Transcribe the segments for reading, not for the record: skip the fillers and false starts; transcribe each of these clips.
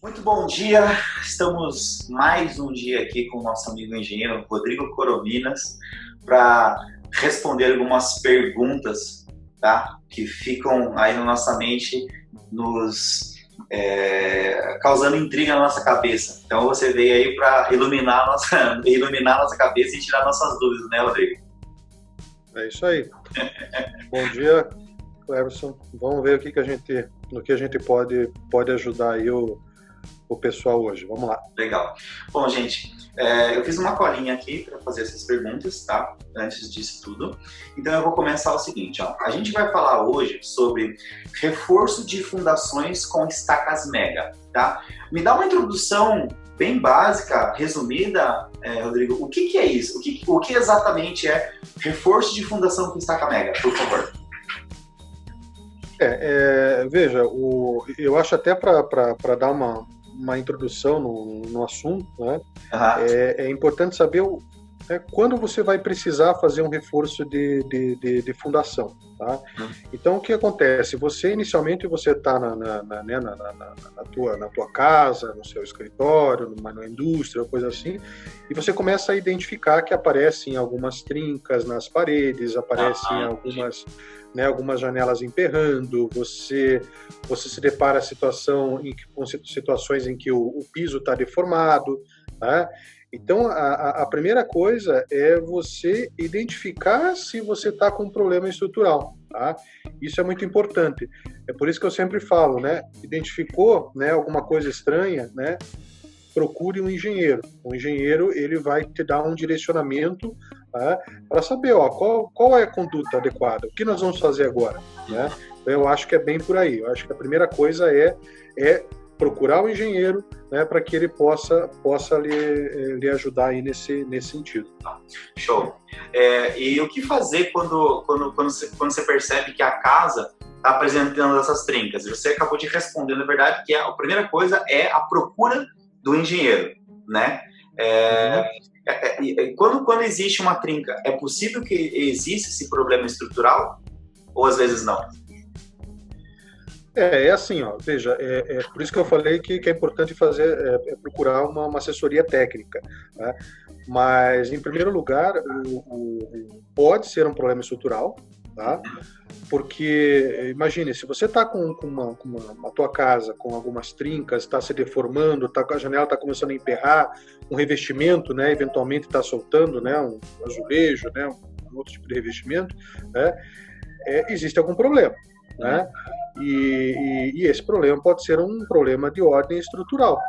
Muito bom dia, estamos mais um dia aqui com o nosso amigo engenheiro Rodrigo Corominas para responder algumas perguntas, tá? Que ficam aí na nossa mente, causando intriga na nossa cabeça. Então você veio aí para iluminar a nossa cabeça e tirar nossas dúvidas, né, Rodrigo? É isso aí. Bom dia, Cleverson. Vamos ver no que a gente pode ajudar aí o pessoal hoje. Vamos lá. Legal. Bom, gente, eu fiz uma colinha aqui para fazer essas perguntas, tá? Antes disso tudo. Então eu vou começar o seguinte, ó. A gente vai falar hoje sobre reforço de fundações com estacas mega, tá? Me dá uma introdução bem básica, resumida, Rodrigo. O que é isso? O que exatamente é reforço de fundação com estaca mega, por favor? Veja, eu acho até para dar uma introdução no assunto, né? Uhum. É importante saber quando você vai precisar fazer um reforço de fundação, tá? Então, o que acontece? Inicialmente você está na tua casa, no seu escritório, numa indústria, coisa assim, e você começa a identificar que aparecem algumas trincas nas paredes, aparecem algumas janelas emperrando, você se depara com situações em que o piso está deformado, tá? Então, a primeira coisa é você identificar se você está com um problema estrutural, tá? Isso é muito importante. É por isso que eu sempre falo, né? Identificou, né, alguma coisa estranha, né? Procure um engenheiro. O engenheiro, ele vai te dar um direcionamento, tá? Para saber, qual é a conduta adequada, o que nós vamos fazer agora, né? Então, eu acho que é bem por aí. Eu acho que a primeira coisa é procurar o engenheiro, né, para que ele possa lhe ajudar aí nesse sentido. Show. E o que fazer quando você percebe que a casa está apresentando essas trincas? Você acabou de responder, na verdade, que a primeira coisa é a procura do engenheiro, né? Quando existe uma trinca, é possível que exista esse problema estrutural? Ou às vezes não? Assim, veja, por isso que eu falei que é importante procurar uma assessoria técnica, né? Mas, em primeiro lugar, pode ser um problema estrutural, tá? Porque, imagine, se você está com a tua casa com algumas trincas, está se deformando, a janela está começando a emperrar, um revestimento, né, eventualmente está soltando, né, um azulejo, né, um outro tipo de revestimento, né, existe algum problema, né? E esse problema pode ser um problema de ordem estrutural,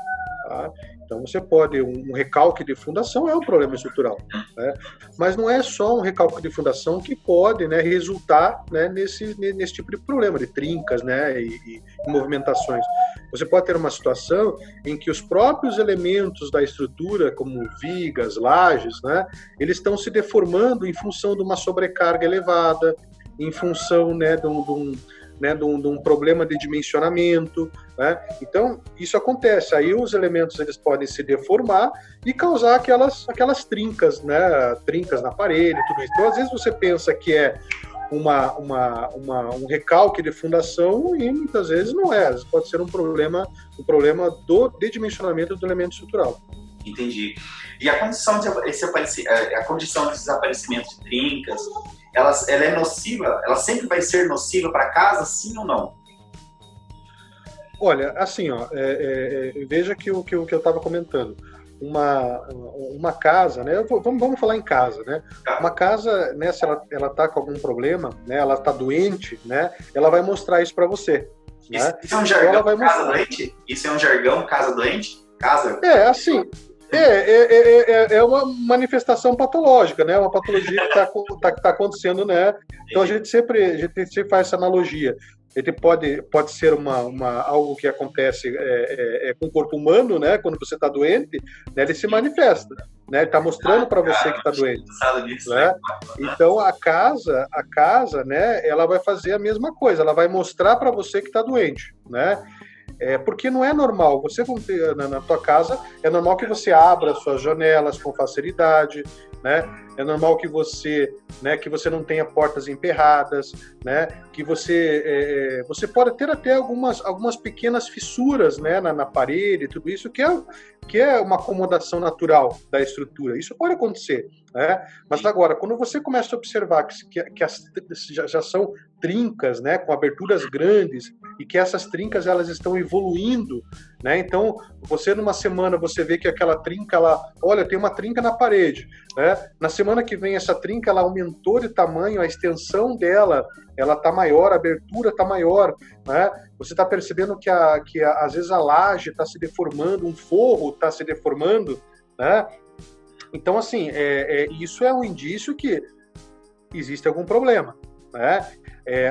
tá? Então você pode, um recalque de fundação é um problema estrutural, né? Mas não é só um recalque de fundação que pode, né, resultar, né, nesse tipo de problema, de trincas, né, e movimentações. Você pode ter uma situação em que os próprios elementos da estrutura, como vigas, lajes, né, eles estão se deformando em função de uma sobrecarga elevada, em função, né, de um problema de dimensionamento, né? Então, isso acontece. Aí os elementos eles podem se deformar e causar aquelas trincas, né? Trincas na parede, tudo isso. Então, às vezes você pensa que é um recalque de fundação e muitas vezes não é. Às vezes pode ser um problema de dimensionamento do elemento estrutural. Entendi. E a condição desses aparecimentos de trincas, ela é nociva? Ela sempre vai ser nociva para casa, sim ou não? Olha, assim, veja que o que eu estava comentando. Uma casa, né? Vamos falar em casa, né? Tá. Uma casa, né? Se ela está com algum problema, né? Ela está doente, né? Ela vai mostrar isso para você. Né? Isso é um jargão, então, casa doente? Isso é um jargão, casa doente? Casa? Assim. É uma manifestação patológica, né? Uma patologia que tá acontecendo, né? Então a gente sempre faz essa analogia. Ele pode ser algo que acontece com o corpo humano, né? Quando você está doente, né? Ele se manifesta, né? Ele está mostrando para você que está doente, né? Então a casa, né? Ela vai fazer a mesma coisa. Ela vai mostrar para você que está doente, né? Porque não é normal, na tua casa, é normal que você abra suas janelas com facilidade, né? É normal que você, né, que você não tenha portas emperradas, né? Que você pode ter até algumas pequenas fissuras, né, na parede, tudo isso que é uma acomodação natural da estrutura. Isso pode acontecer, né? Mas agora, quando você começa a observar que já são trincas, né, com aberturas grandes, e que essas trincas elas estão evoluindo, né? Então, você numa semana você vê que aquela trinca lá, olha, tem uma trinca na parede, né? Na semana que vem essa trinca ela aumentou de tamanho, a extensão dela, ela tá maior, a abertura tá maior, né? Você está percebendo que às vezes a laje está se deformando, um forro está se deformando, né? Então, assim, isso é um indício que existe algum problema, né?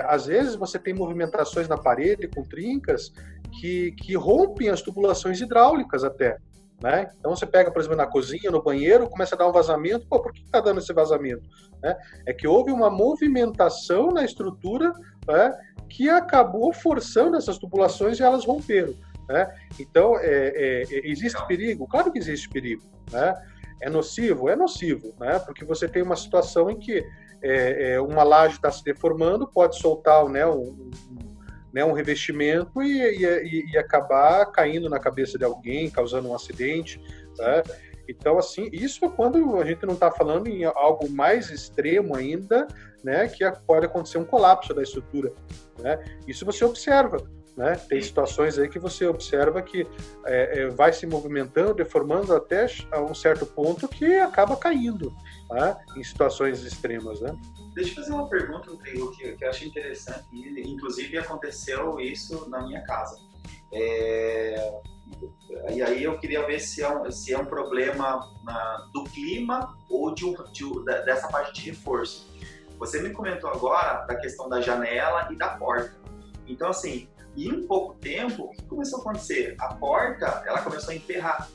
Às vezes você tem movimentações na parede com trincas que rompem as tubulações hidráulicas até, né? Então você pega, por exemplo, na cozinha, no banheiro, começa a dar um vazamento. Pô, por que está dando esse vazamento? Né? É que houve uma movimentação na estrutura, né, que acabou forçando essas tubulações e elas romperam, né? Então, existe perigo? Claro que existe perigo, né? É nocivo? É nocivo, né? Porque você tem uma situação em que uma laje está se deformando, pode soltar, né, um revestimento e acabar caindo na cabeça de alguém, causando um acidente, né? Então, assim, isso é quando a gente não está falando em algo mais extremo ainda, né, que pode acontecer um colapso da estrutura, né? Isso você observa, né? Tem situações aí que você observa que vai se movimentando, deformando até a um certo ponto que acaba caindo, né, em situações extremas, né? Deixa eu fazer uma pergunta, Rodrigo, que eu achei interessante, e inclusive aconteceu isso na minha casa. E aí eu queria ver se é um problema do clima ou dessa parte de reforço. Você me comentou agora da questão da janela e da porta. Então, assim, em um pouco tempo, o que começou a acontecer? A porta, ela começou a emperrar.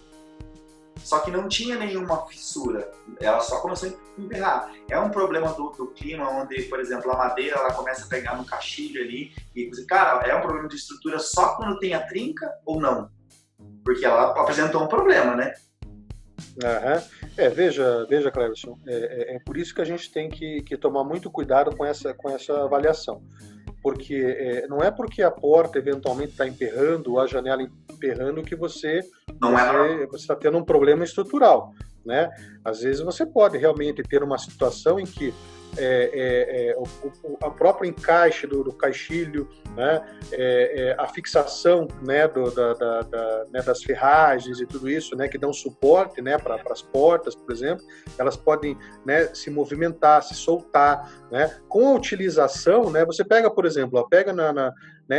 Só que não tinha nenhuma fissura, ela só começou a emperrar. É um problema do clima, onde, por exemplo, a madeira ela começa a pegar no caixilho ali. E, cara, é um problema de estrutura só quando tem a trinca ou não? Porque ela apresentou um problema, né? Veja, Cleverson, é por isso que a gente tem que tomar muito cuidado com essa avaliação. Porque não é porque a porta eventualmente está emperrando ou a janela emperrando que você está tendo um problema estrutural, né? Às vezes você pode realmente ter uma situação em que a própria encaixe do caixilho, né, a fixação, né, das ferragens e tudo isso, né, que dão suporte, né, para as portas, por exemplo, elas podem, né, se movimentar, se soltar, né, com a utilização, né, você pega, por exemplo, pega né,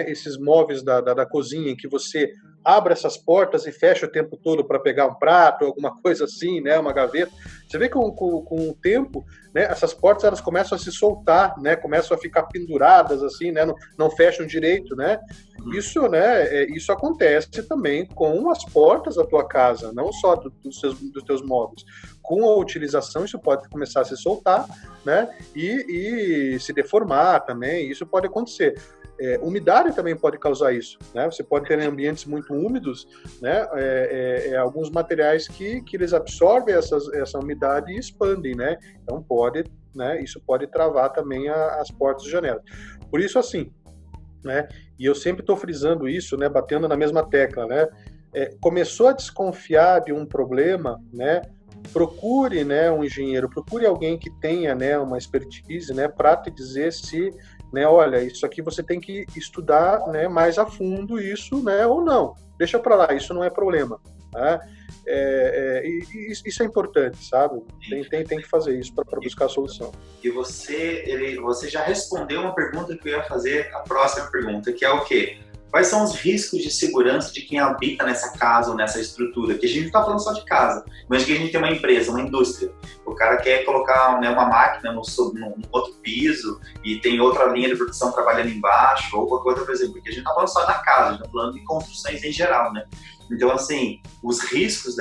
esses móveis da cozinha em que você abre essas portas e fecha o tempo todo para pegar um prato, alguma coisa assim, né, uma gaveta. Você vê que com o tempo, né, essas portas elas começam a se soltar, né, começam a ficar penduradas assim, né, não fecham direito, né? Isso, né, isso acontece também com as portas da tua casa, não só dos teus móveis. Com a utilização isso pode começar a se soltar, né, e se deformar também. Isso pode acontecer. Umidade também pode causar isso, né? Você pode ter ambientes muito úmidos, né? Alguns materiais que eles absorvem essa umidade e expandem, né? Então isso pode travar também as portas e janelas. Por isso, assim, né? E eu sempre estou frisando isso, né? Batendo na mesma tecla, né? Começou a desconfiar de um problema, né? Procure, né, um engenheiro, procure alguém que tenha, né, uma expertise, né, para te dizer se, né, olha, isso aqui você tem que estudar, né, mais a fundo isso, né, ou não. Deixa para lá, isso não é problema. Tá? Isso é importante, sabe? Tem que fazer isso para buscar a solução. E você já respondeu uma pergunta que eu ia fazer, a próxima pergunta, que é o quê? Quais são os riscos de segurança de quem habita nessa casa ou nessa estrutura? Que a gente não está falando só de casa, mas que a gente tem uma empresa, uma indústria. O cara quer colocar, né, uma máquina no outro piso e tem outra linha de produção trabalhando embaixo, ou qualquer outra coisa, porque a gente não está falando só da casa, a gente está falando de construções em geral, né? Então, assim, os riscos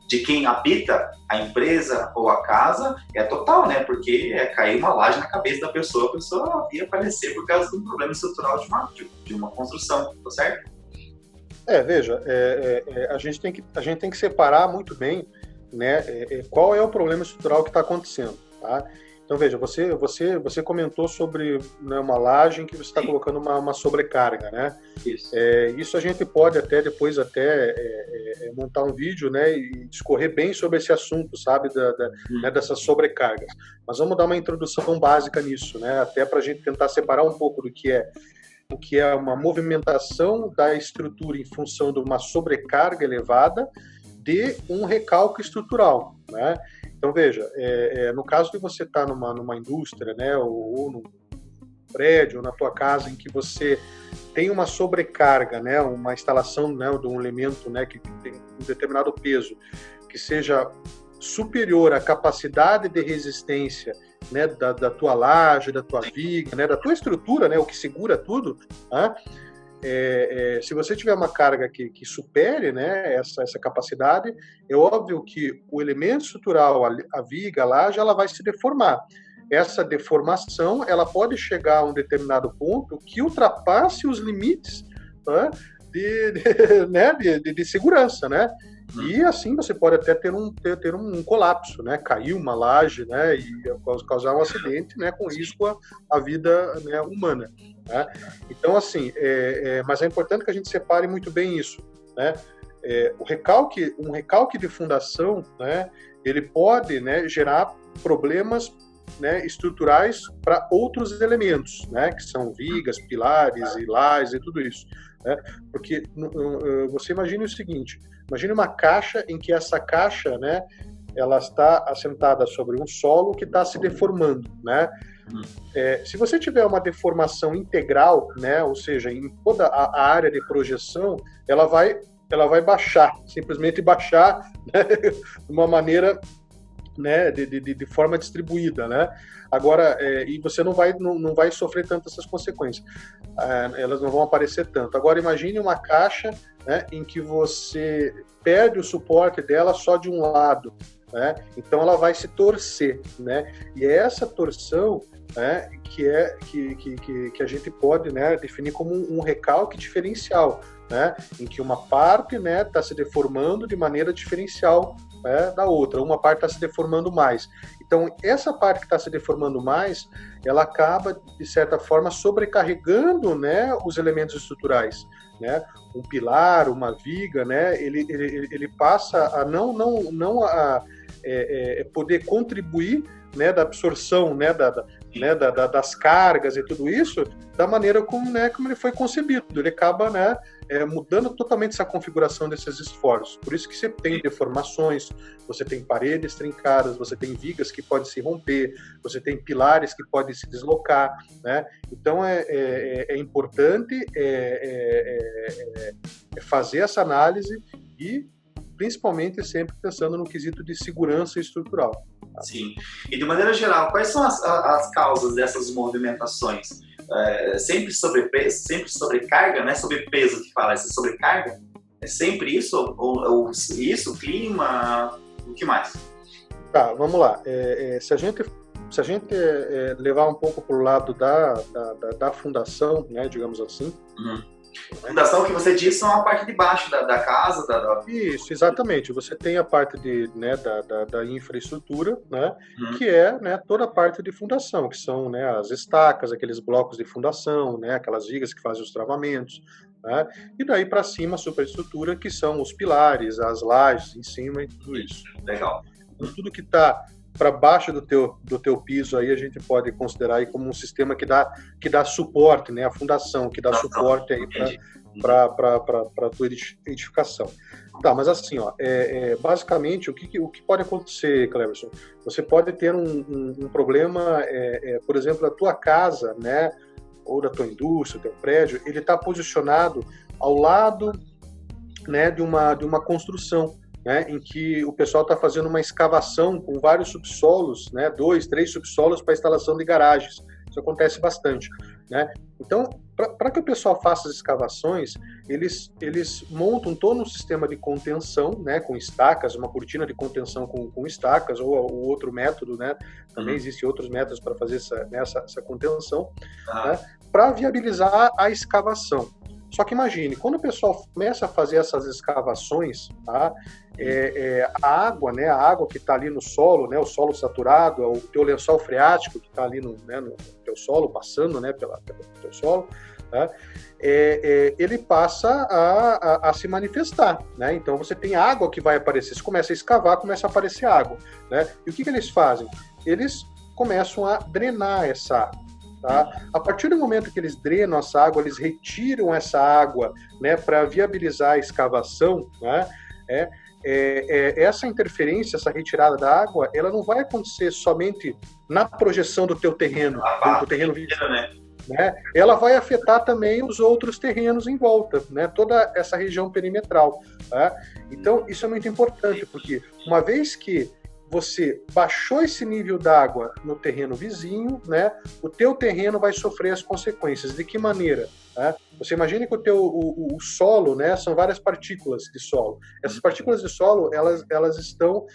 de quem habita a empresa ou a casa é total, né? Porque cair uma laje na cabeça da pessoa, a pessoa ia falecer por causa de um problema estrutural de uma construção, tá certo? Veja, a gente tem que separar muito bem né, qual é o problema estrutural que está acontecendo, tá? Então, veja, você comentou sobre, né, uma laje em que você está colocando uma sobrecarga, né? Isso. Isso a gente pode até depois montar um vídeo, né, e discorrer bem sobre esse assunto, sabe, né, dessas sobrecargas. Mas vamos dar uma introdução básica nisso, né, até para a gente tentar separar um pouco do que é uma movimentação da estrutura em função de uma sobrecarga elevada de um recalque estrutural, né? Então, veja, no caso de você estar numa indústria, né, ou num prédio, ou na tua casa, em que você tem uma sobrecarga, né, uma instalação, né, de um elemento, né, que tem um determinado peso, que seja superior à capacidade de resistência, né, da tua laje, da tua viga, né, da tua estrutura, né, o que segura tudo, né? Se você tiver uma carga que supere, né, essa capacidade, é óbvio que o elemento estrutural, a viga, a laje, ela vai se deformar. Essa deformação, ela pode chegar a um determinado ponto que ultrapasse os limites, né, de segurança, né? E assim você pode até ter um colapso, né? Cair uma laje, né? E causar um acidente, né? Com risco à vida, né, humana. Né? Então, assim, mas é importante que a gente separe muito bem isso, né? Um recalque de fundação, né? Ele pode, né, gerar problemas, né, estruturais para outros elementos, né? Que são vigas, pilares e lajes e tudo isso, né? Porque você imagina o seguinte: imagine uma caixa em que essa caixa, né, ela está assentada sobre um solo que está se deformando, né? Se você tiver uma deformação integral, né, ou seja, em toda a área de projeção, ela vai baixar, simplesmente baixar, né, de uma maneira, né, de forma distribuída, né? Agora, e você não vai sofrer tanto essas consequências, elas não vão aparecer tanto. Agora, imagine uma caixa, né, em que você perde o suporte dela só de um lado, né? Então ela vai se torcer, né? E é essa torção, né, que a gente pode, né, definir como um recalque diferencial, né? Em que uma parte, né, está se deformando de maneira diferencial, né, da outra, uma parte está se deformando mais. Então, essa parte que está se deformando mais, ela acaba, de certa forma, sobrecarregando, né, os elementos estruturais, né? Um pilar, uma viga, né, ele passa a não poder contribuir, né, da absorção, né, das cargas e tudo isso, da maneira como ele foi concebido. Ele acaba, né, mudando totalmente essa configuração desses esforços. Por isso que você tem deformações, você tem paredes trincadas, você tem vigas que podem se romper, você tem pilares que podem se deslocar, né? Então é importante fazer essa análise e principalmente sempre pensando no quesito de segurança estrutural. Sim. E de maneira geral, quais são as causas dessas movimentações? Sempre sobrepeso, sempre sobrecarga, né? Sobrepeso que fala, essa sobrecarga? É sempre isso? Ou isso, clima, o que mais? Tá, vamos lá. Se a gente levar um pouco para o lado da fundação, né, digamos assim. Fundação que você disse são a parte de baixo da casa. Isso, exatamente. Você tem a parte da infraestrutura, né, que é, né, toda a parte de fundação, que são, né, as estacas, aqueles blocos de fundação, né, aquelas vigas que fazem os travamentos, né, e daí para cima a superestrutura, que são os pilares, as lajes em cima e tudo isso. Legal. Então, tudo que está para baixo do teu piso aí a gente pode considerar aí como um sistema que dá suporte, né, a fundação que dá suporte aí para a tua edificação. Tá, mas assim, ó, basicamente o que pode acontecer, Cleverson? Você pode ter um problema, por exemplo, a tua casa, né, ou da tua indústria, do teu prédio, ele está posicionado ao lado, né, de uma construção, né, em que o pessoal está fazendo uma escavação com vários subsolos, né, 2, 3 subsolos para instalação de garagens. Isso acontece bastante, né? Então, para que o pessoal faça as escavações, eles montam todo um sistema de contenção, né, com estacas, uma cortina de contenção com estacas, ou outro método, né? Também existem outros métodos para fazer essa contenção, né, para viabilizar a escavação. Só que imagine, quando o pessoal começa a fazer essas escavações, tá? A água, né, a água que está ali no solo, né, o solo saturado, o teu lençol freático que está ali no teu solo, passando, né, pelo teu solo, tá? Ele passa a se manifestar, né? Então você tem água que vai aparecer, você começa a escavar, começa a aparecer água, né? E o que eles fazem? Eles começam a drenar essa água. Tá? A partir do momento que eles drenam essa água, eles retiram essa água, né, para viabilizar a escavação, né, essa interferência, essa retirada da água, ela não vai acontecer somente na projeção do teu terreno, do terreno vivo, né? Ela vai afetar também os outros terrenos em volta, né? Toda essa região perimetral. Tá? Então, isso é muito importante, porque uma vez que você baixou esse nível d'água no terreno vizinho, né, o teu terreno vai sofrer as consequências. De que maneira? Né? Você imagina que o solo, né, são várias partículas de solo. Essas partículas de solo, elas estão,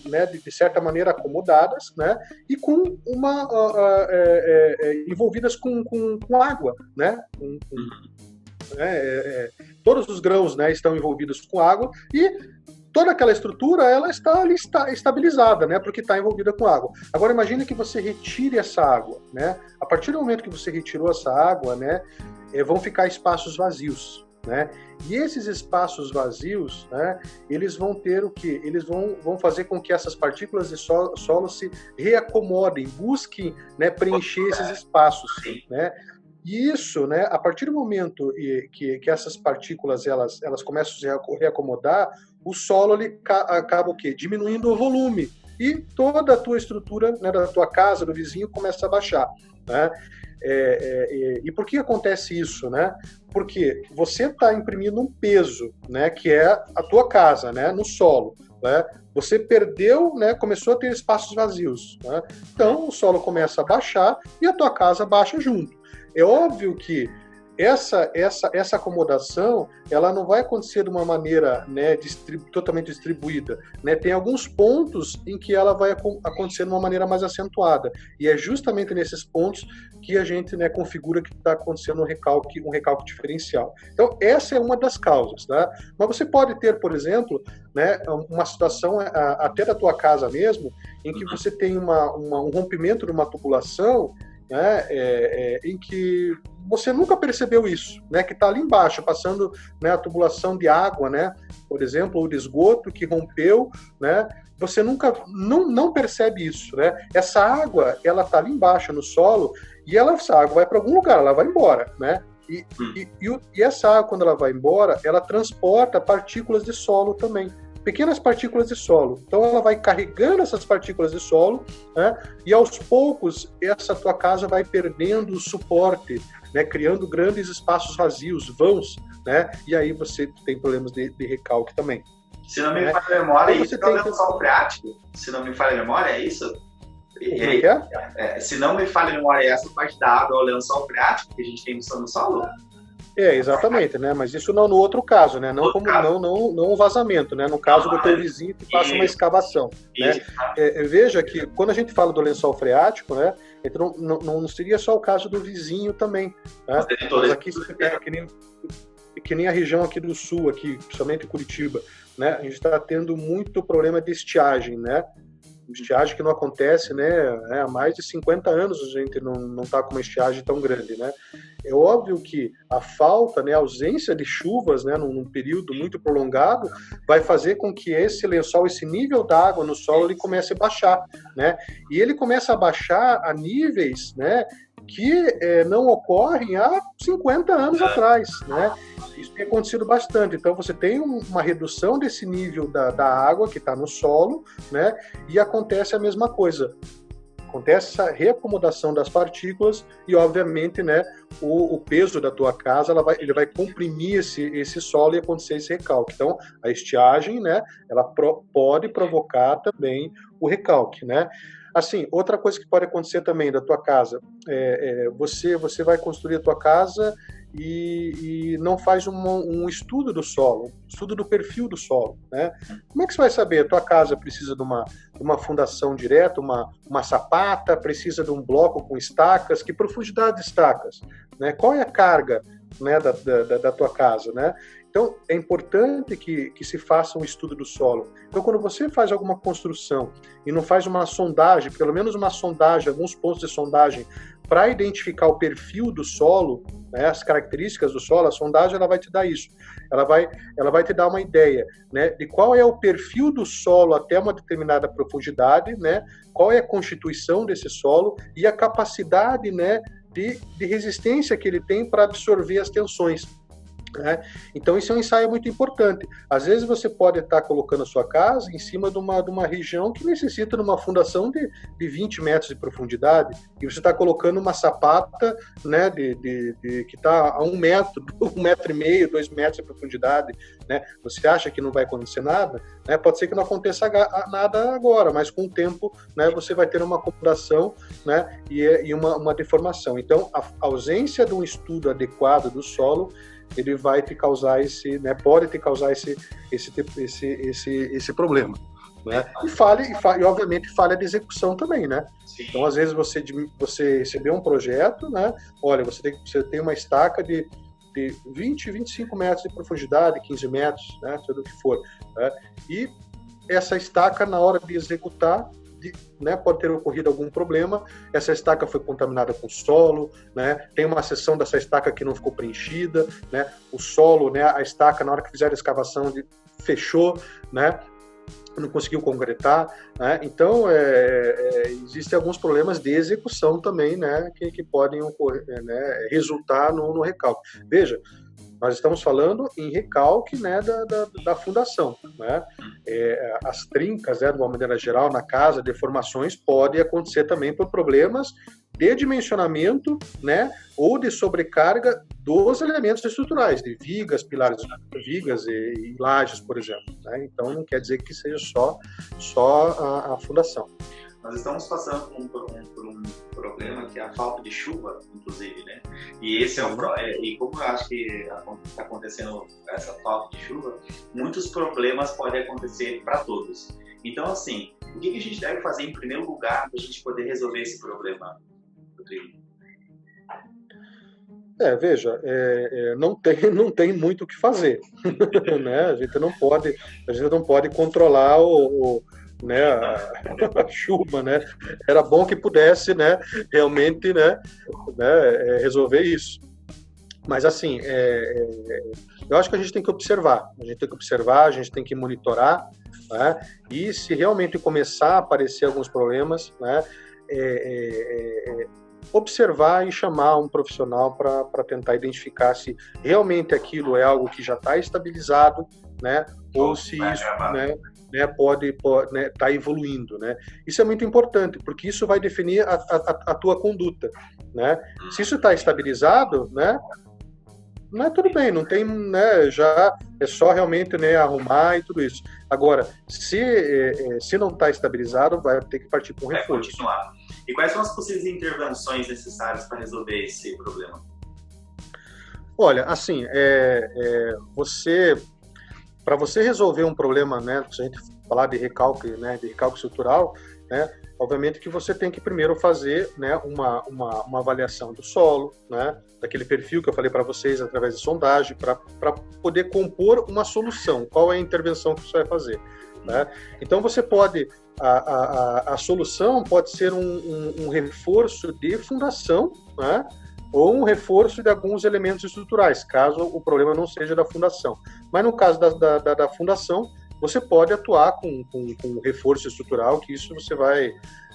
né, de certa maneira acomodadas, né, e com envolvidas com água, né? Todos os grãos, né, estão envolvidos com água e toda aquela estrutura, ela está ali estabilizada, né, porque está envolvida com água. Agora, imagine que você retire essa água, né? A partir do momento que você retirou essa água, né, vão ficar espaços vazios, né? E esses espaços vazios, né, eles vão ter o quê? Eles vão fazer com que essas partículas de solo se reacomodem, busquem, né, preencher esses espaços, né? E isso, né, a partir do momento que essas partículas elas começam a se reacomodar, o solo ele acaba o quê? Diminuindo o volume. E toda a tua estrutura, né, da tua casa, do vizinho, começa a baixar. Né? E por que acontece isso? Né? Porque você está imprimindo um peso, né, que é a tua casa, né, no solo. Né? Você perdeu, né, começou a ter espaços vazios. Né? Então o solo começa a baixar e a tua casa baixa junto. É óbvio que essa acomodação, ela não vai acontecer de uma maneira, né, totalmente distribuída. Né? Tem alguns pontos em que ela vai acontecer de uma maneira mais acentuada. E é justamente nesses pontos que a gente, né, configura que está acontecendo um recalque diferencial. Então, essa é uma das causas. Tá? Mas você pode ter, por exemplo, né, uma situação até da tua casa mesmo, em que você tem um rompimento de uma tubulação, né, em que você nunca percebeu isso, né, que está ali embaixo, passando, né, a tubulação de água, né, por exemplo, ou de esgoto que rompeu, né, você nunca, não percebe isso, né, essa água, ela está ali embaixo no solo, e essa água vai para algum lugar, ela vai embora, né, e essa água, quando ela vai embora, ela transporta partículas de solo também, pequenas partículas de solo. Então ela vai carregando essas partículas de solo, né, e aos poucos essa tua casa vai perdendo o suporte, né, criando grandes espaços vazios, vãos, né, e aí você tem problemas de recalque também. Se não me falha a memória, isso é o lençol freático? Se não me falha a memória, é isso? Se não me falha a memória, essa parte da água é o lençol freático que a gente tem no solo? Exatamente, né? Mas isso não no outro caso, né? Não como não um vazamento, né? No caso do teu vizinho que faça uma escavação. Né? Veja que quando a gente fala do lençol freático, né? Então não seria só o caso do vizinho também. Né? Mas aqui que nem a região aqui do sul, aqui, principalmente Curitiba, né? A gente está tendo muito problema de estiagem, né? Estiagem que não acontece, né, há mais de 50 anos a gente não está com uma estiagem tão grande, né. É óbvio que a falta, né, a ausência de chuvas, né, num período muito prolongado, vai fazer com que esse lençol, esse nível d'água no solo, ele comece a baixar, né, e ele começa a baixar a níveis, né, que não ocorrem há 50 anos atrás, né? Isso tem acontecido bastante. Então você tem uma redução desse nível da água que está no solo, né? E acontece a mesma coisa. Acontece essa reacomodação das partículas e, obviamente, né, o peso da tua casa ele vai comprimir esse solo e acontecer esse recalque. Então, a estiagem, né, ela pode provocar também o recalque, né? Assim, outra coisa que pode acontecer também da tua casa, você vai construir a tua casa e não faz um estudo do solo, um estudo do perfil do solo, né? Como é que você vai saber? A tua casa precisa de uma fundação direta, uma sapata, precisa de um bloco com estacas, que profundidade de estacas, né? Qual é a carga, né, da tua casa, né? Então, é importante que se faça um estudo do solo. Então, quando você faz alguma construção e não faz uma sondagem, pelo menos uma sondagem, alguns pontos de sondagem, para identificar o perfil do solo, né, as características do solo, a sondagem ela vai te dar isso. Ela vai te dar uma ideia, né, de qual é o perfil do solo até uma determinada profundidade, né, qual é a constituição desse solo e a capacidade, né, de resistência que ele tem para absorver as tensões. Né? Então, isso é um ensaio muito importante. Às vezes, você pode estar colocando a sua casa em cima de uma região que necessita de uma fundação de 20 metros de profundidade, e você está colocando uma sapata, né, que está a 1 metro, 1,5 metro, 2 metros de profundidade. Né? Você acha que não vai acontecer nada? Né? Pode ser que não aconteça nada agora, mas com o tempo, né, você vai ter uma acomodação, né, e uma deformação. Então, a ausência de um estudo adequado do solo ele vai te causar pode te causar esse problema, né? E obviamente falha de execução também, né? Sim. Então, às vezes você recebeu um projeto, né? Olha, você tem uma estaca de 20, 25 metros de profundidade, 15 metros, né? Tudo o que for, né? E essa estaca, na hora de executar, né, pode ter ocorrido algum problema, essa estaca foi contaminada com solo, né, tem uma seção dessa estaca que não ficou preenchida, né, o solo, né, a estaca, na hora que fizeram a escavação, fechou, né, não conseguiu concretar, né, então existem alguns problemas de execução também, né, que podem ocorrer, né, resultar no recalque. Veja, nós estamos falando em recalque, né, da fundação, né? As trincas, né, de uma maneira geral, na casa, deformações, podem acontecer também por problemas de dimensionamento, né, ou de sobrecarga dos elementos estruturais, de vigas, pilares, vigas e lajes, por exemplo. Né? Então, não quer dizer que seja só a fundação. Nós estamos passando por um problema que é a falta de chuva, inclusive, né? E esse e como eu acho que está acontecendo essa falta de chuva, muitos problemas podem acontecer para todos. Então, assim, o que a gente deve fazer em primeiro lugar para a gente poder resolver esse problema, Rodrigo? Veja, não tem muito o que fazer, né? A gente não pode controlar né, a chuva, né? Era bom que pudesse, né, realmente, né, resolver isso. Mas assim, eu acho que a gente tem que observar, a gente tem que monitorar, né? E se realmente começar a aparecer alguns problemas, né, observar e chamar um profissional para tentar identificar se realmente aquilo é algo que já está estabilizado, né, ou se isso, né, pode tá evoluindo, né? Isso é muito importante, porque isso vai definir a tua conduta, né? Se isso está estabilizado, né, tudo bem, não tem, né, já é só realmente, né, arrumar e tudo isso. Agora, se não está estabilizado, vai ter que partir para um reforço. Continuar. E quais são as possíveis intervenções necessárias para resolver esse problema? Olha, assim, para você resolver um problema, né, se a gente falar de recalque, né, de recalque estrutural, né, obviamente que você tem que primeiro fazer, né, uma avaliação do solo, né, daquele perfil que eu falei para vocês através de sondagem, para poder compor uma solução. Qual é a intervenção que você vai fazer? Né? Então você pode, a solução pode ser um reforço de fundação, né, ou um reforço de alguns elementos estruturais, caso o problema não seja da fundação. Mas no caso da fundação, você pode atuar com reforço estrutural, que isso você vai,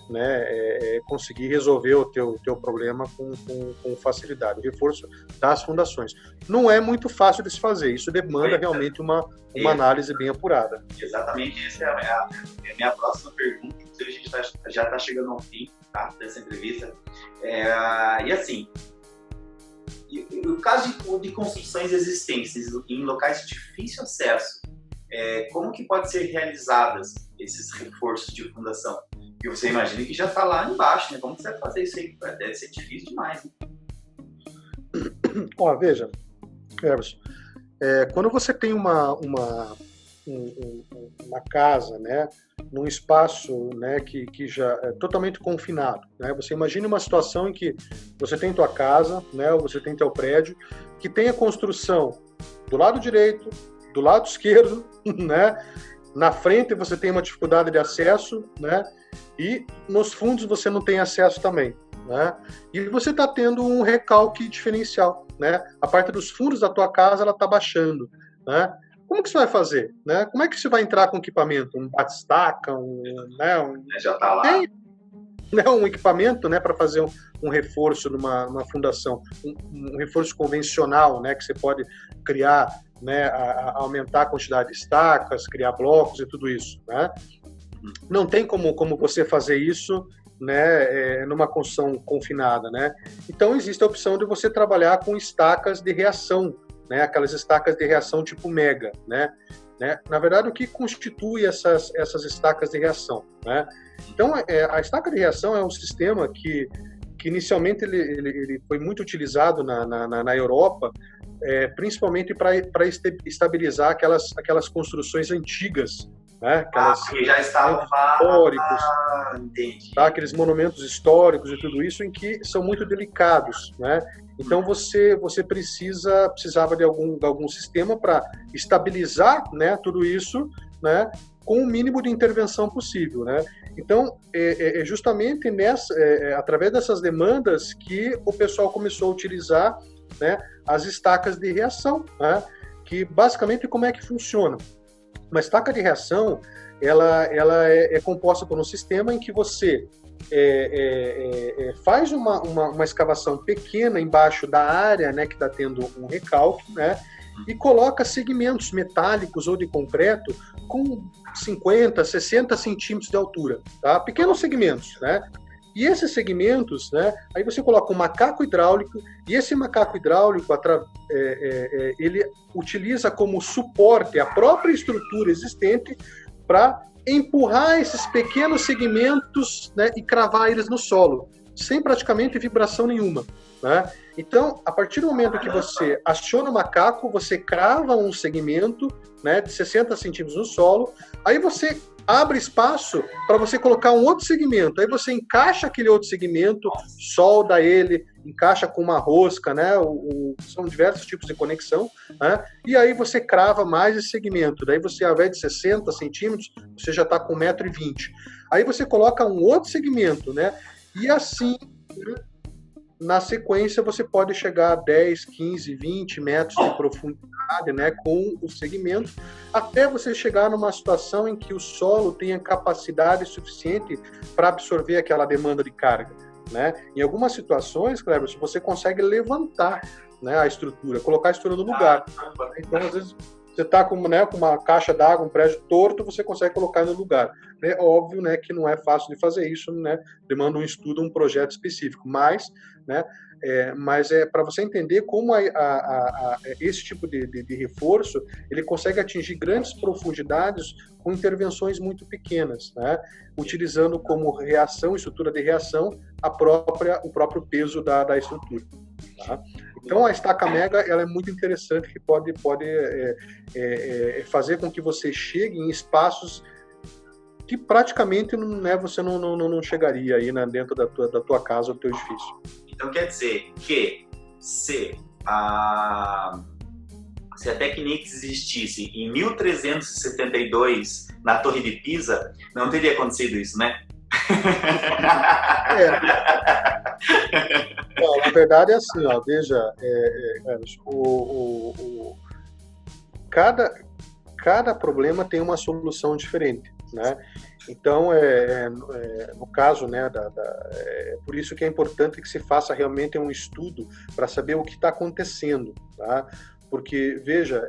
né, conseguir resolver o teu problema com facilidade. O reforço das fundações. Não é muito fácil de se fazer, isso demanda realmente uma análise bem apurada. Exatamente, essa é a minha próxima pergunta. A gente já está chegando ao fim, tá, dessa entrevista. E assim, no caso de construções existentes em locais de difícil acesso, como que pode ser realizadas esses reforços de fundação? Porque você imagina que já está lá embaixo, né? Como que você vai fazer isso aí? Deve ser difícil demais, né? Ó, veja, Everson, quando você tem uma casa, né, num espaço, né, que já é totalmente confinado, né? Você imagine uma situação em que você tem tua casa, né, ou você tem teu prédio, que tem a construção do lado direito, do lado esquerdo, né? Na frente você tem uma dificuldade de acesso, né? E nos fundos você não tem acesso também, né? E você está tendo um recalque diferencial, né? A parte dos fundos da tua casa ela está baixando, né? Como que você vai fazer, né? Como é que você vai entrar com equipamento, um batistaca, Já está lá. Tem, né, um equipamento, né, para fazer um reforço numa fundação, um reforço convencional, né, que você pode criar, né, aumentar a quantidade de estacas, criar blocos e tudo isso, né? Não tem como você fazer isso, né, numa construção confinada, né? Então existe a opção de você trabalhar com estacas de reação, né, aquelas estacas de reação tipo mega, né? Na verdade, o que constitui essas estacas de reação, né? Então, a estaca de reação é um sistema que inicialmente ele foi muito utilizado na Europa, principalmente para estabilizar aquelas construções antigas, né? Que já estavam históricos, entendi. tá? Aqueles monumentos históricos e tudo isso em que são muito delicados, né? Então você precisava de algum sistema para estabilizar, né, tudo isso, né, com o mínimo de intervenção possível, né? Então é justamente através dessas demandas que o pessoal começou a utilizar, né, as estacas de reação, né? Que basicamente como é que funciona? Uma estaca de reação ela é composta por um sistema em que você faz uma escavação pequena embaixo da área, né, que está tendo um recalque, né, e coloca segmentos metálicos ou de concreto com 50, 60 centímetros de altura, tá? Pequenos segmentos, né? E esses segmentos, né, aí você coloca um macaco hidráulico, e esse macaco hidráulico ele utiliza como suporte a própria estrutura existente para empurrar esses pequenos segmentos, né, e cravar eles no solo, sem praticamente vibração nenhuma, né? Então, a partir do momento que você aciona o macaco, você crava um segmento, né, de 60 centímetros no solo, aí você abre espaço para você colocar um outro segmento, aí você encaixa aquele outro segmento, solda ele, encaixa com uma rosca, né? São diversos tipos de conexão, né? E aí você crava mais esse segmento, daí você, ao invés de 60 centímetros, você já está com 1,20 m. Aí você coloca um outro segmento, né? E assim, na sequência, você pode chegar a 10, 15, 20 metros de profundidade, né, com o segmento, até você chegar numa situação em que o solo tenha capacidade suficiente para absorver aquela demanda de carga, né? Em algumas situações, Cleber, você consegue levantar, né, a estrutura, colocar a estrutura no lugar. Então, às vezes, você está com uma caixa d'água, um prédio torto, você consegue colocar no lugar. É óbvio, né, que não é fácil de fazer isso, né? Demanda um estudo, um projeto específico, mas, né, para você entender como esse tipo de reforço ele consegue atingir grandes profundidades com intervenções muito pequenas, né? Utilizando como reação, estrutura de reação, o próprio peso da estrutura. Tá? Então a estaca mega ela é muito interessante, que pode fazer com que você chegue em espaços que praticamente, né, você não chegaria aí, né, dentro da tua casa ou do teu edifício. Então quer dizer que se a Technics existisse em 1372 na Torre de Pisa, não teria acontecido isso, né? Não, na verdade é assim, ó, veja, cada problema tem uma solução diferente, né? Então, no caso, né, por isso que é importante que se faça realmente um estudo para saber o que está acontecendo, tá? Porque, veja,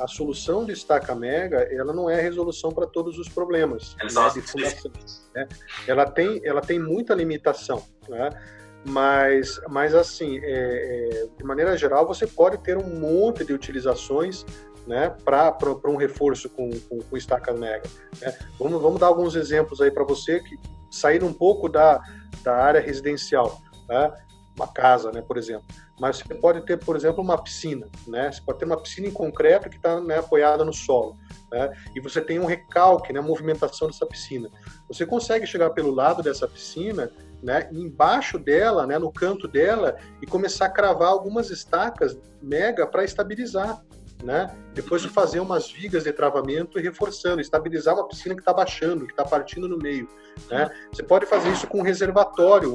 a solução de estaca mega, ela não é a resolução para todos os problemas, né, de fundação, né? Ela tem muita limitação, né? Mas assim, de maneira geral, você pode ter um monte de utilizações, né, para um reforço com estaca mega, né? Vamos dar alguns exemplos aí para você, que sair um pouco da área residencial, né? uma casa, né, por exemplo. Mas você pode ter, por exemplo, uma piscina, né? Você pode ter uma piscina em concreto que está, né, apoiada no solo, né? E você tem um recalque, né, a movimentação dessa piscina. Você consegue chegar pelo lado dessa piscina, né, embaixo dela, né, no canto dela, e começar a cravar algumas estacas mega para estabilizar, né? Depois de fazer umas vigas de travamento e reforçando, estabilizar uma piscina que está baixando, que está partindo no meio, né? Você pode fazer isso com um reservatório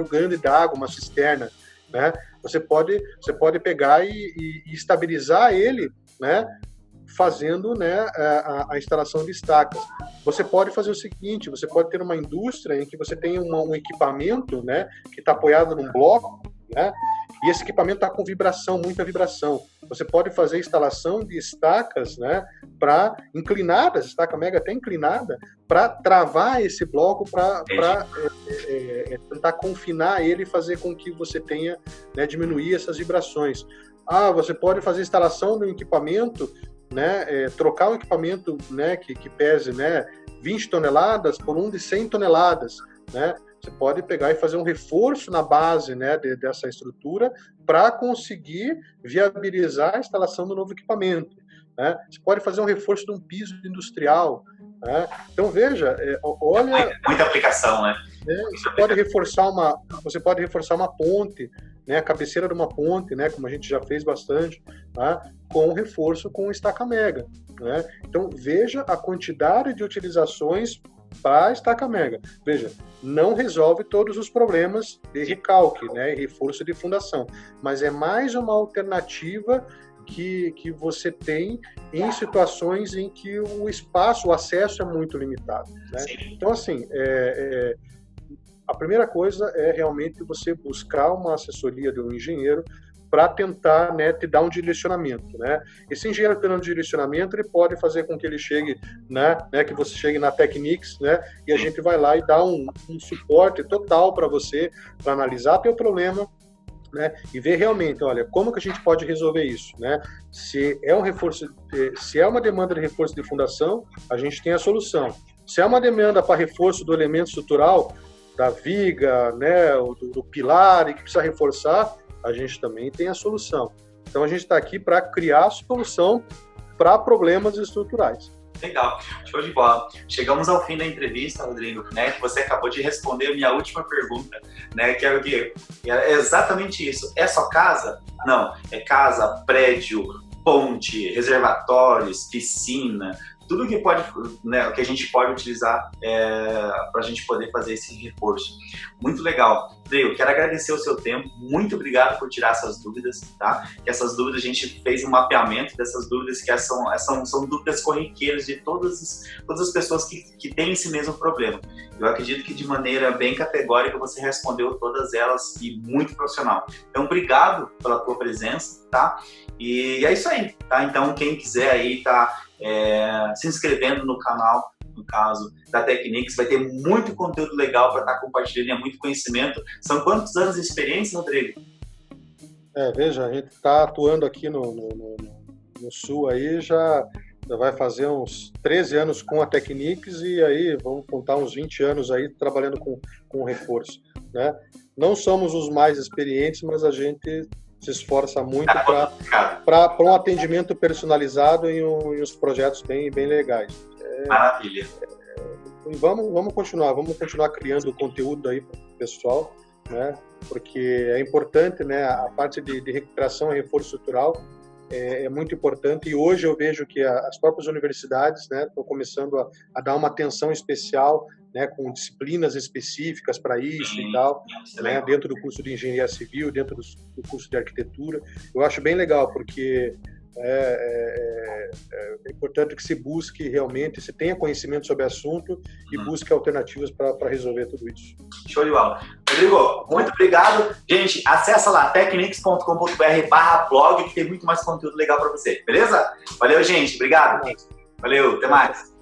grande de água, uma cisterna, né? Você pode pegar e estabilizar ele, né, fazendo, né, a instalação de estacas. Você pode fazer o seguinte, você pode ter uma indústria em que você tem um equipamento, né, que está apoiado num bloco, né, e esse equipamento está com vibração, muita vibração. Você pode fazer instalação de estacas, né, para inclinadas, estaca mega até inclinada, para travar esse bloco, para tentar confinar ele e fazer com que você tenha, né, diminuir essas vibrações. Você pode fazer instalação de um equipamento, né, trocar um equipamento, né, que pese, né, 20 toneladas por um de 100 toneladas, né? Você pode pegar e fazer um reforço na base, né, dessa estrutura para conseguir viabilizar a instalação do novo equipamento, né? Você pode fazer um reforço de um piso industrial, né? Então veja, olha, muita aplicação, né? Você pode reforçar uma ponte, né, a cabeceira de uma ponte, né, como a gente já fez bastante, tá, com reforço com estaca mega, né? Então veja a quantidade de utilizações para a estaca mega. Veja, não resolve todos os problemas de recalque, né, e reforço de fundação, mas é mais uma alternativa que você tem em situações em que o espaço, o acesso é muito limitado, né? Então, assim, a primeira coisa é realmente você buscar uma assessoria de um engenheiro para tentar, né, te dar um direcionamento, né? Esse engenheiro tendo um direcionamento, ele pode fazer com que ele chegue, né, que você chegue na Technics, né, e a gente vai lá e dá um suporte total para você, para analisar teu problema, né, e ver realmente, olha, como que a gente pode resolver isso, né? Se é um reforço, se é uma demanda de reforço de fundação, a gente tem a solução. Se é uma demanda para reforço do elemento estrutural, da viga, né, do pilar, e que precisa reforçar, a gente também tem a solução. Então a gente está aqui para criar a solução para problemas estruturais. Legal, show de bola. Chegamos ao fim da entrevista, Rodrigo, né? Você acabou de responder a minha última pergunta, né? Que era o quê? É exatamente isso. É só casa? Não, é casa, prédio, ponte, reservatórios, piscina, tudo que pode, né, que a gente pode utilizar para a gente poder fazer esse reforço. Muito legal. Rodrigo, quero agradecer o seu tempo. Muito obrigado por tirar essas dúvidas, tá? Que essas dúvidas, a gente fez um mapeamento dessas dúvidas, que são dúvidas corriqueiras de todas as pessoas que têm esse mesmo problema. Eu acredito que de maneira bem categórica você respondeu todas elas e muito profissional. Então, obrigado pela tua presença, tá? E é isso aí, tá? Então, quem quiser aí tá se inscrevendo no canal, no caso da Technics, vai ter muito conteúdo legal para estar compartilhando, muito conhecimento. São quantos anos de experiência, Rodrigo? Veja, a gente está atuando aqui no Sul aí, já vai fazer uns 13 anos com a Technics e aí vamos contar uns 20 anos aí trabalhando com reforço, né? Não somos os mais experientes, mas a gente se esforça muito para um atendimento personalizado e uns projetos bem legais. Maravilha. E vamos continuar criando conteúdo aí para o pessoal, né? Porque é importante, né? A parte de recuperação e reforço estrutural é muito importante, e hoje eu vejo que as próprias universidades, né, estão começando a dar uma atenção especial, né, com disciplinas específicas para isso e tal, né, dentro do curso de engenharia civil, dentro do curso de arquitetura. Eu acho bem legal, porque é importante que se busque realmente, se tenha conhecimento sobre o assunto e busque alternativas para resolver tudo isso. Show de bola. Rodrigo, muito obrigado. Gente, acessa lá technics.com.br/blog que tem muito mais conteúdo legal para você, beleza? Valeu, gente. Obrigado. Valeu, até mais.